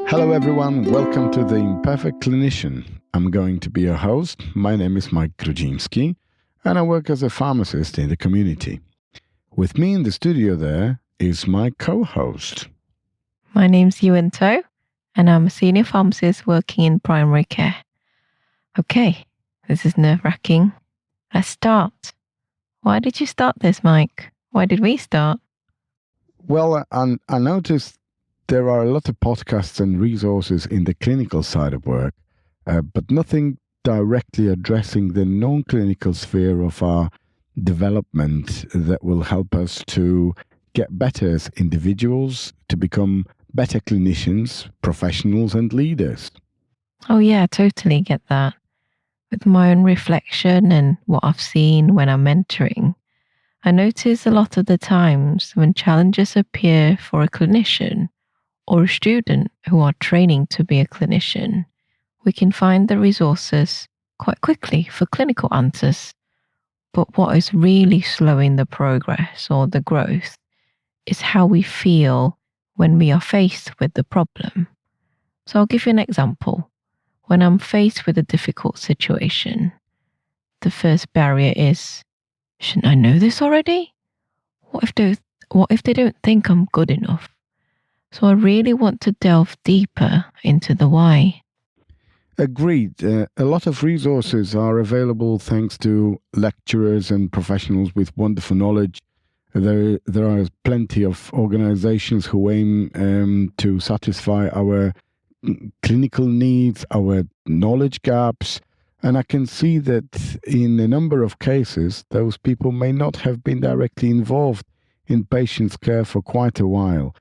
Hello everyone, welcome to the Imperfect Clinician. I'm going to be your host. My name is Mike Grudziński and I work as a pharmacist in the community. With me in the studio there is my co-host. My name's Ewan To and I'm a senior pharmacist working in primary care. Okay, this is nerve-wracking. Let's start. Why did you start this, Mike? Why did we start? Well, I noticed there are a lot of podcasts and resources in the clinical side of work, but nothing directly addressing the non-clinical sphere of our development that will help us to get better as individuals, to become better clinicians, professionals and leaders. Oh yeah, I totally get that. With my own reflection and what I've seen when I'm mentoring, I notice a lot of the times when challenges appear for a clinician or a student who are training to be a clinician, we can find the resources quite quickly for clinical answers. But what is really slowing the progress or the growth is how we feel when we are faced with the problem. So I'll give you an example. When I'm faced with a difficult situation, the first barrier is, shouldn't I know this already? What if they don't think I'm good enough? So I really want to delve deeper into the why. Agreed. A lot of resources are available thanks to lecturers and professionals with wonderful knowledge. There are plenty of organizations who aim to satisfy our clinical needs, our knowledge gaps. And I can see that in a number of cases, those people may not have been directly involved in patients' care for quite a while.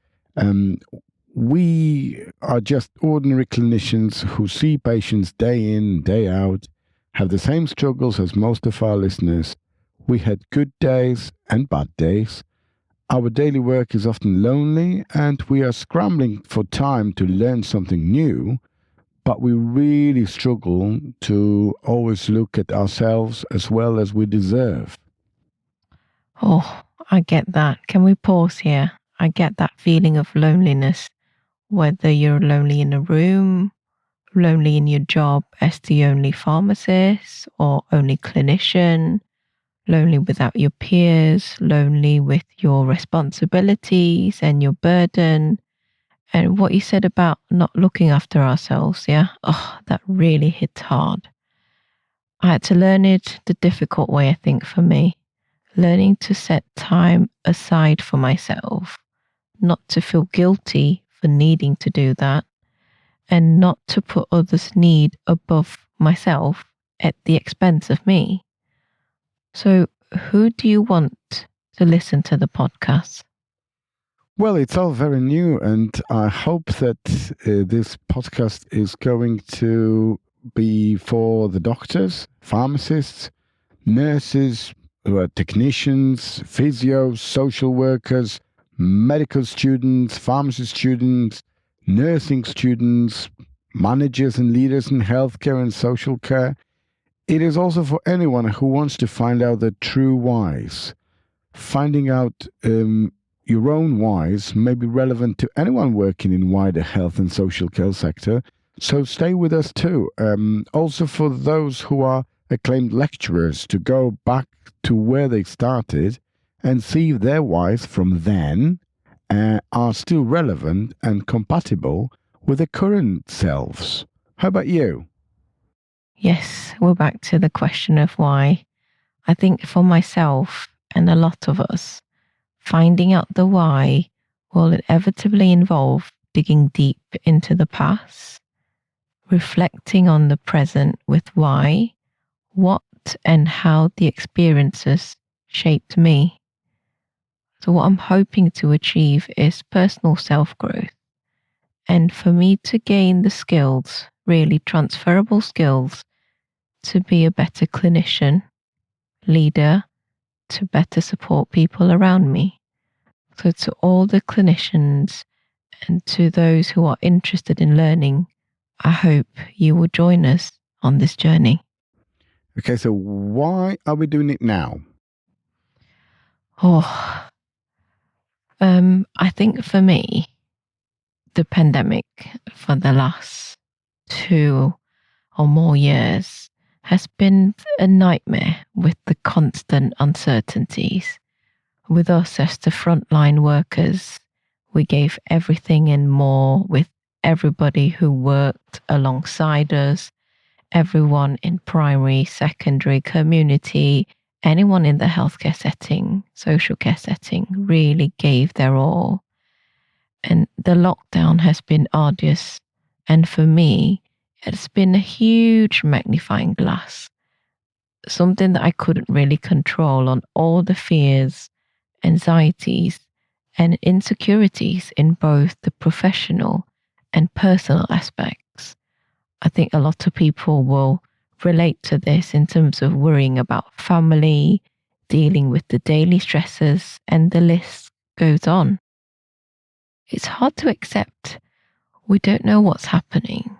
We are just ordinary clinicians who see patients day in, day out, have the same struggles as most of our listeners. We had good days and bad days. Our daily work is often lonely and we are scrambling for time to learn something new, but we really struggle to always look at ourselves as well as we deserve. Oh, I get that. Can we pause here? I get that feeling of loneliness, whether you're lonely in a room, lonely in your job as the only pharmacist or only clinician, lonely without your peers, lonely with your responsibilities and your burden. And what you said about not looking after ourselves, yeah? Oh, that really hit hard. I had to learn it the difficult way, I think, for me. Learning to set time aside for myself, not to feel guilty for needing to do that, and not to put others' need above myself at the expense of me. So, who do you want to listen to the podcast? Well, it's all very new, and I hope that this podcast is going to be for the doctors, pharmacists, nurses, technicians, physios, social workers, medical students, pharmacy students, nursing students, managers and leaders in healthcare and social care. It is also for anyone who wants to find out the true whys. Finding out your own whys may be relevant to anyone working in wider health and social care sector. So stay with us too. Also for those who are acclaimed lecturers to go back to where they started and see if their whys from then are still relevant and compatible with the current selves. How about you? Yes, we're back to the question of why. I think for myself and a lot of us, finding out the why will inevitably involve digging deep into the past, reflecting on the present with why, what, and how the experiences shaped me. So, what I'm hoping to achieve is personal self growth. And for me to gain the skills, really transferable skills, to be a better clinician, leader, to better support people around me. So, to all the clinicians and to those who are interested in learning, I hope you will join us on this journey. Okay, so why are we doing it now? I think for me, the pandemic for the last 2 or more years has been a nightmare with the constant uncertainties. With us as the frontline workers, we gave everything and more with everybody who worked alongside us, everyone in primary, secondary, community, anyone in the healthcare setting, social care setting, really gave their all. And the lockdown has been arduous. And for me, it's been a huge magnifying glass, something that I couldn't really control on all the fears, anxieties, and insecurities in both the professional and personal aspects. I think a lot of people will relate to this in terms of worrying about family, dealing with the daily stresses, and the list goes on. It's hard to accept. We don't know what's happening.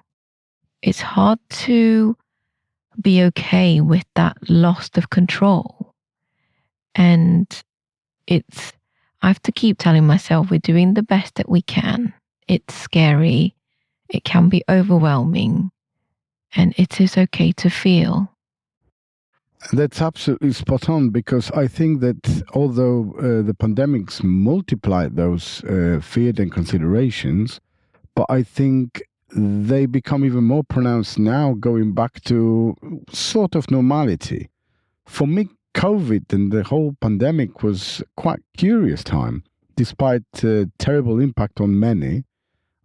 It's hard to be okay with that loss of control. And I have to keep telling myself we're doing the best that we can. It's scary. It can be overwhelming. And it is okay to feel. That's absolutely spot on, because I think that although the pandemics multiplied those fears and considerations, but I think they become even more pronounced now, going back to sort of normality. For me, COVID and the whole pandemic was quite curious time. Despite terrible impact on many,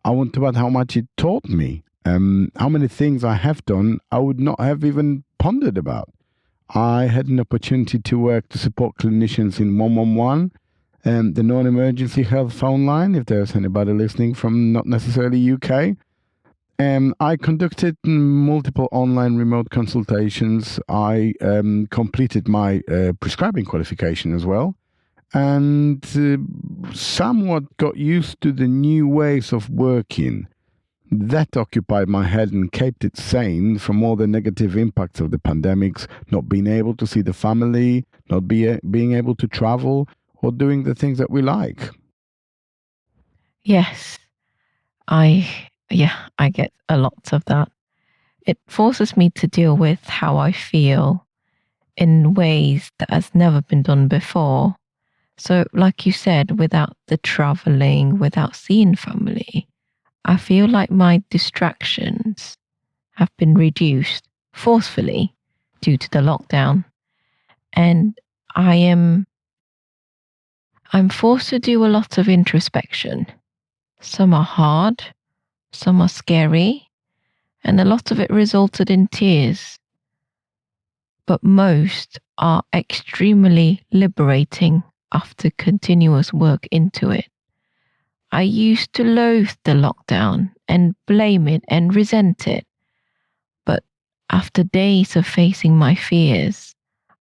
I wonder about how much it taught me. How many things I have done I would not have even pondered about. I had an opportunity to work to support clinicians in 111, the non-emergency health phone line, if there's anybody listening from not necessarily UK. I conducted multiple online remote consultations. I completed my prescribing qualification as well, and somewhat got used to the new ways of working. That occupied my head and kept it sane from all the negative impacts of the pandemics, not being able to see the family, not being able to travel, or doing the things that we like. Yes, I get a lot of that. It forces me to deal with how I feel in ways that has never been done before. So, like you said, without the traveling, without seeing family, I feel like my distractions have been reduced forcefully due to the lockdown. And I'm forced to do a lot of introspection. Some are hard, some are scary, and a lot of it resulted in tears. But most are extremely liberating after continuous work into it. I used to loathe the lockdown and blame it and resent it. But after days of facing my fears,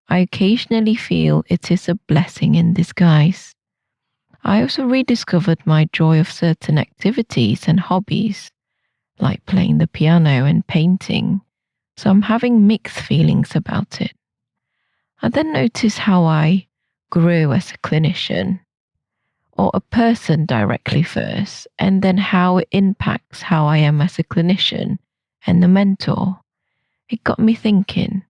I occasionally feel it is a blessing in disguise. I also rediscovered my joy of certain activities and hobbies, like playing the piano and painting, so I'm having mixed feelings about it. I then notice how I grew as a clinician, or a person directly first, and then how it impacts how I am as a clinician and a mentor. It got me thinking,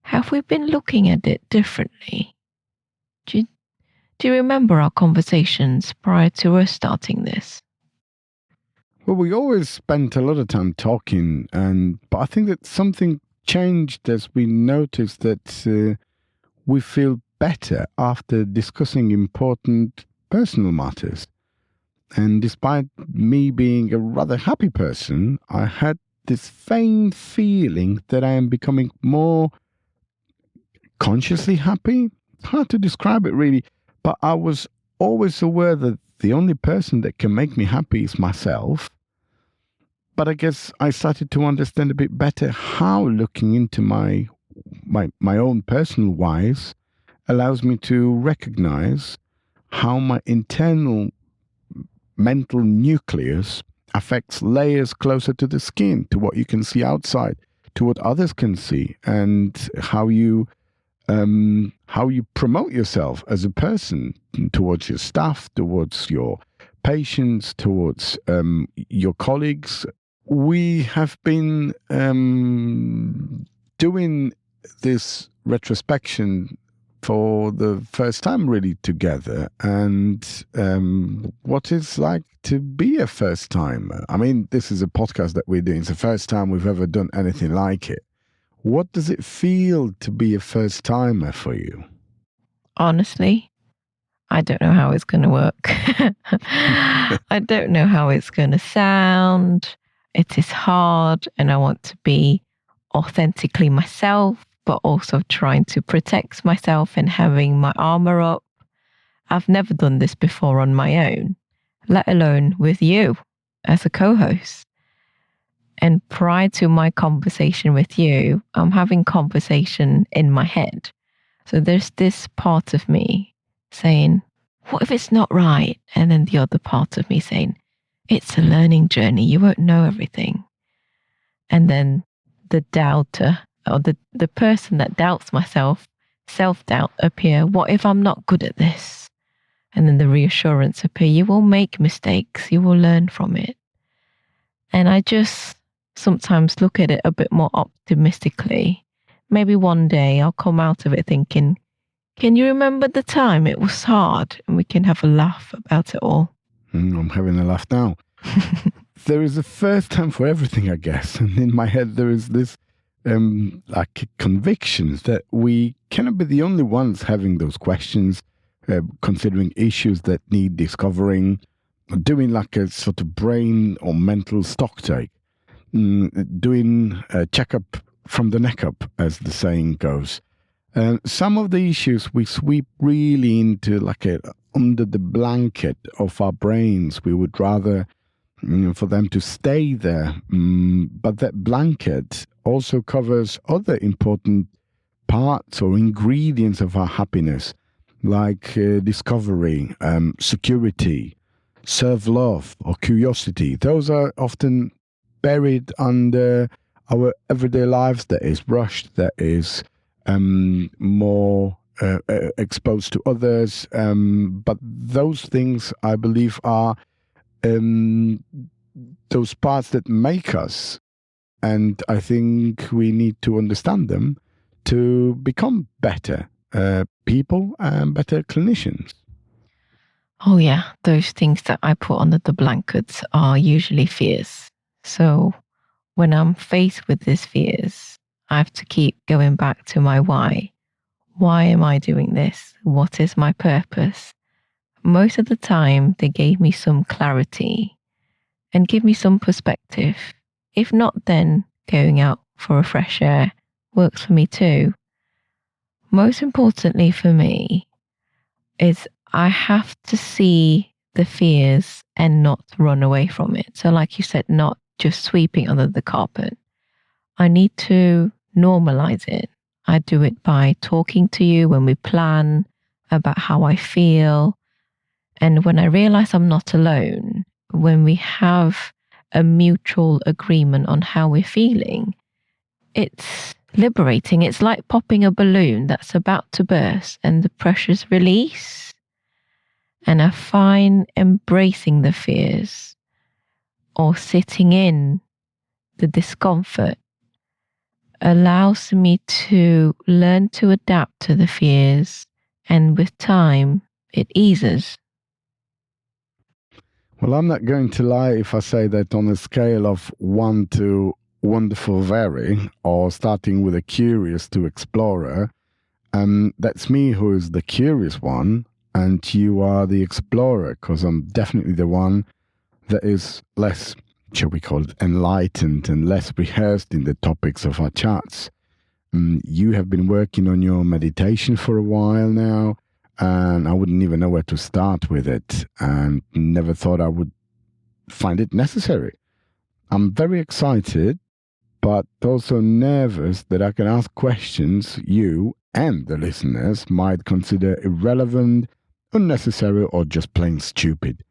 have we been looking at it differently? Do you remember our conversations prior to us starting this? Well, we always spent a lot of time talking, but I think that something changed as we noticed that we feel better after discussing important personal matters. And despite me being a rather happy person, I had this faint feeling that I am becoming more consciously happy. Hard to describe it really, but I was always aware that the only person that can make me happy is myself. But I guess I started to understand a bit better how looking into my own personal whys allows me to recognize how my internal mental nucleus affects layers closer to the skin, to what you can see outside, to what others can see, and how you promote yourself as a person towards your staff, towards your patients, towards your colleagues. We have been doing this retrospection for the first time really together, and what it's like to be a first timer. I mean, this is a podcast that we're doing. It's the first time we've ever done anything like it. What does it feel to be a first timer for you? Honestly, I don't know how it's going to work. I don't know how it's going to sound. It is hard, and I want to be authentically myself, but also trying to protect myself and having my armor up. I've never done this before on my own, let alone with you as a co-host. And prior to my conversation with you, I'm having conversation in my head. So there's this part of me saying, what if it's not right? And then the other part of me saying, it's a learning journey. You won't know everything. And then the doubter, or the person that doubts myself, self-doubt appear. What if I'm not good at this? And then the reassurance appear. You will make mistakes. You will learn from it. And I just sometimes look at it a bit more optimistically. Maybe one day I'll come out of it thinking, can you remember the time it was hard? And we can have a laugh about it all. I'm having a laugh now. There is a first time for everything, I guess. And in my head, there is this like conviction that we cannot be the only ones having those questions, considering issues that need discovering, doing like a sort of brain or mental stock take, doing a checkup from the neck up, as the saying goes. Some of the issues we sweep really into like under the blanket of our brains. We would rather for them to stay there. But that blanket also covers other important parts or ingredients of our happiness, like discovery, security, self-love, or curiosity. Those are often buried under our everyday lives that is rushed, that is more exposed to others. But those things, I believe, are those parts that make us. And I think we need to understand them to become better people and better clinicians. Oh, yeah. Those things that I put under the blankets are usually fears. So when I'm faced with these fears, I have to keep going back to my why. Why am I doing this? What is my purpose? Most of the time, they gave me some clarity and give me some perspective. If not, then going out for a fresh air works for me too. Most importantly for me is I have to see the fears and not run away from it. So like you said, not just sweeping under the carpet. I need to normalize it. I do it by talking to you when we plan about how I feel. And when I realize I'm not alone, when we have a mutual agreement on how we're feeling, it's liberating. It's like popping a balloon that's about to burst and the pressure's release. And I find embracing the fears or sitting in the discomfort allows me to learn to adapt to the fears. And with time, it eases. Well, I'm not going to lie if I say that on a scale of 1 to wonderful very, or starting with a curious to explorer, that's me who is the curious one, and you are the explorer, because I'm definitely the one that is less, shall we call it, enlightened and less rehearsed in the topics of our chats. You have been working on your meditation for a while now, and I wouldn't even know where to start with it, and never thought I would find it necessary. I'm very excited, but also nervous that I can ask questions you and the listeners might consider irrelevant, unnecessary, or just plain stupid.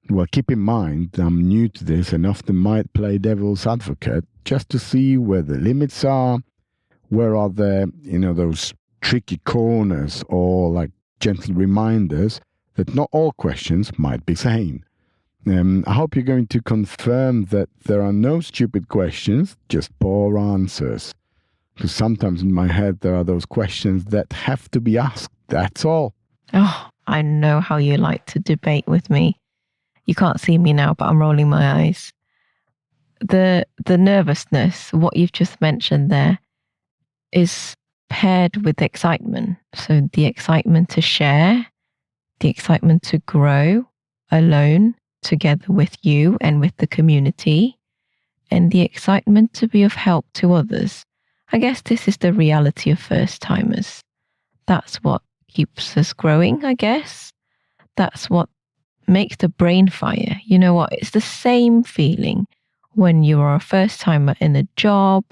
Well, keep in mind I'm new to this and often might play devil's advocate just to see where the limits are, where are there, those tricky corners, or like gentle reminders that not all questions might be sane. I hope you're going to confirm that there are no stupid questions, just poor answers. Because sometimes in my head there are those questions that have to be asked. That's all. Oh, I know how you like to debate with me. You can't see me now, but I'm rolling my eyes. The nervousness, what you've just mentioned there, is paired with excitement. So the excitement to share, the excitement to grow alone, together with you and with the community, and the excitement to be of help to others. I guess this is the reality of first timers. That's what keeps us growing, I guess. That's what makes the brain fire. You know what? It's the same feeling when you are a first timer in a job,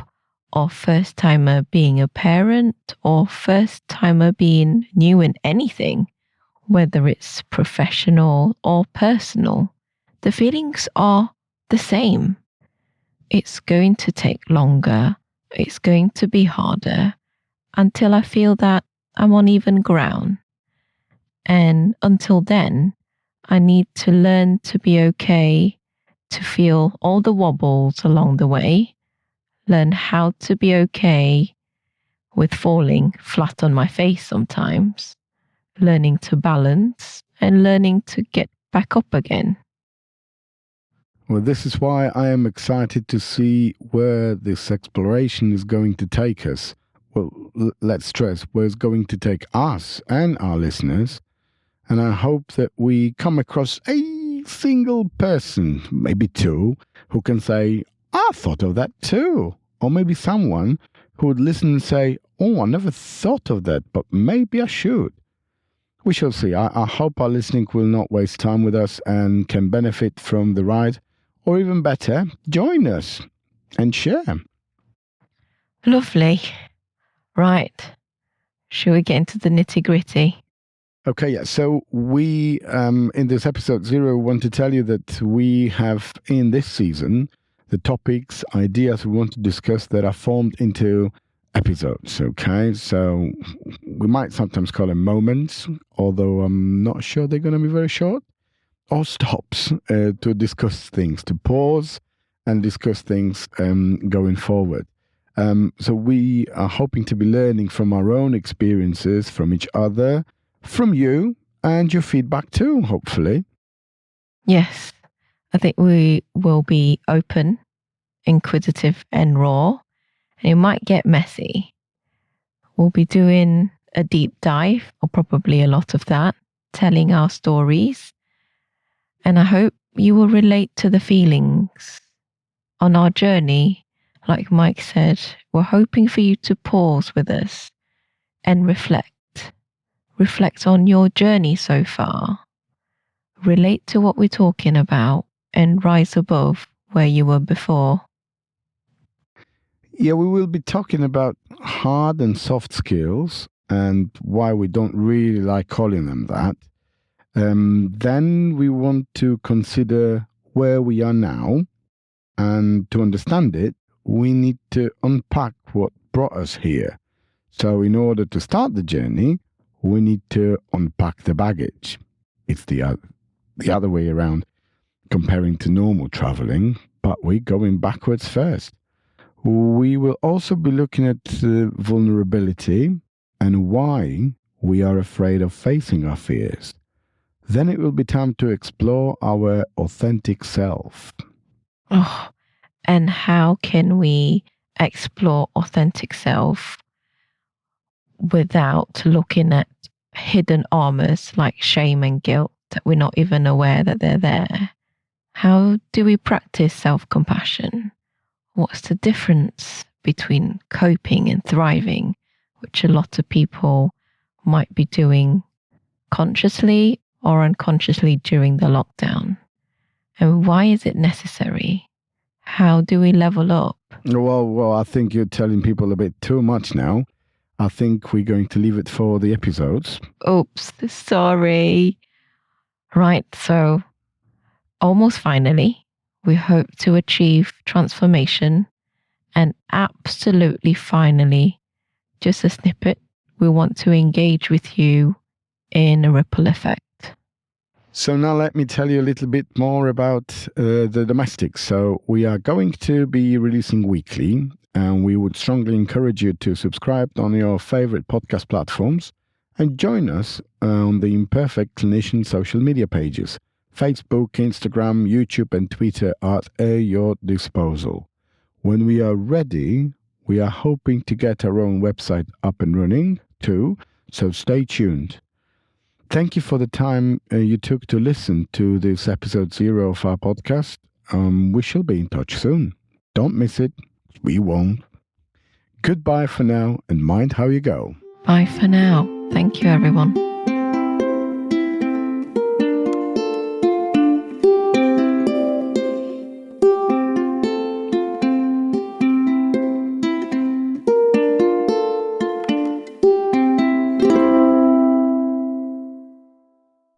or first timer being a parent, or first timer being new in anything, whether it's professional or personal. The feelings are the same. It's going to take longer. It's going to be harder until I feel that I'm on even ground. And until then, I need to learn to be okay, to feel all the wobbles along the way, learn how to be okay with falling flat on my face sometimes, learning to balance and learning to get back up again. Well, this is why I am excited to see where this exploration is going to take us. Well, let's stress where it's going to take us and our listeners. And I hope that we come across a single person, maybe two, who can say, I thought of that too. Or maybe someone who would listen and say, oh, I never thought of that, but maybe I should. We shall see. I hope our listening will not waste time with us and can benefit from the ride. Or even better, join us and share. Lovely. Right. Shall we get into the nitty gritty? Okay, yeah. So we, in this episode 0, want to tell you that we have in this season the topics, ideas we want to discuss that are formed into episodes. Okay, so we might sometimes call them moments, although I'm not sure they're going to be very short, or stops to discuss things, to pause and discuss things going forward. So we are hoping to be learning from our own experiences, from each other, from you, and your feedback too, hopefully. Yes, I think we will be open, inquisitive, and raw. And it might get messy. We'll be doing a deep dive, or probably a lot of that, telling our stories. And I hope you will relate to the feelings on our journey. Like Mike said, we're hoping for you to pause with us and reflect. Reflect on your journey so far. Relate to what we're talking about and rise above where you were before. Yeah, we will be talking about hard and soft skills and why we don't really like calling them that. Then we want to consider where we are now, and to understand it, we need to unpack what brought us here. So in order to start the journey, we need to unpack the baggage. It's the other way around comparing to normal traveling, but we're going backwards first. We will also be looking at vulnerability and why we are afraid of facing our fears. Then it will be time to explore our authentic self. Oh, and how can we explore authentic self without looking at hidden armors like shame and guilt that we're not even aware that they're there? How do we practice self-compassion? What's the difference between coping and thriving, which a lot of people might be doing consciously or unconsciously during the lockdown? And why is it necessary? How do we level up? Well, I think you're telling people a bit too much now. I think we're going to leave it for the episodes. Oops, sorry. Right, so almost finally, we hope to achieve transformation, and absolutely finally, just a snippet, we want to engage with you in a ripple effect. So now let me tell you a little bit more about the domestics. So we are going to be releasing weekly, and we would strongly encourage you to subscribe on your favorite podcast platforms and join us on the Imperfect Clinician social media pages. Facebook, Instagram, YouTube, and Twitter are at your disposal. When we are ready, we are hoping to get our own website up and running too, so stay tuned. Thank you for the time you took to listen to this episode 0 of our podcast. We shall be in touch soon. Don't miss it. We won't. Goodbye for now, and mind how you go. Bye for now. Thank you, everyone.